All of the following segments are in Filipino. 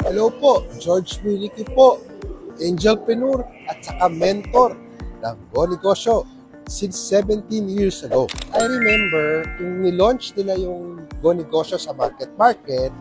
Hello po, George Willie po, Angelpreneur at saka mentor ng Go Negosyo since 17 years ago. I remember, yung nilaunch nila yung Go Negosyo sa Market,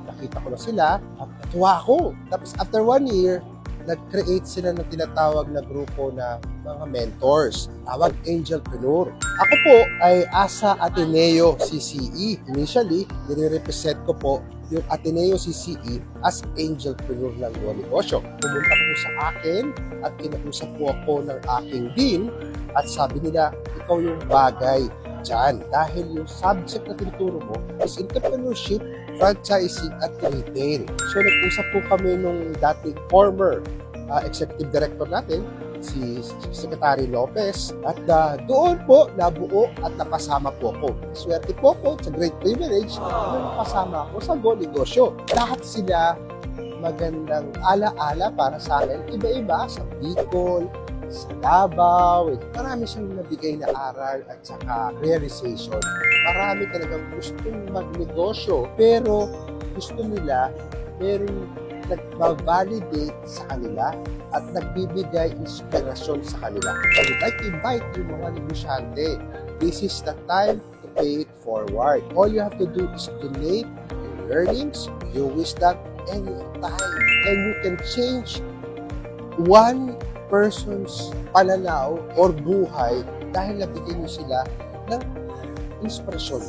nakita ko na sila at natuwa ako. Tapos after 1 year, nag-create sila ng tinatawag na grupo na mga mentors, tawag Angelpreneur. Ako po ay Asa Ateneo CCE. Initially, nire-represent ko po yung Ateneo CCE as Angelpreneur ng Go Negosyo. Pumunta po sa akin at kinausap po ako ng aking dean at sabi nila, ikaw yung bagay dyan. Dahil yung subject na tinuturo mo is entrepreneurship, franchising at retail. So nag-usap po kami nung dating former executive director natin, si Secretary Lopez, at doon po nabuo at napasama po ako. Swerte po ako, it's a great privilege na napasama ako sa Go Negosyo. Lahat sila magandang ala-ala para sa akin, iba-iba sa Bicol, sa Davao, marami siyang nabigay na aral at saka realization. Marami talagang gustong magnegosyo, pero gusto nila merong nag-validate sa kanila at nagbibigay inspirasyon sa kanila. I would like to invite yung mga negosyante. This is the time to pay it forward. All you have to do is donate your learnings, your wisdom, and your time. And you can change one person's pananaw or buhay dahil nabigyan nyo sila ng inspirasyon.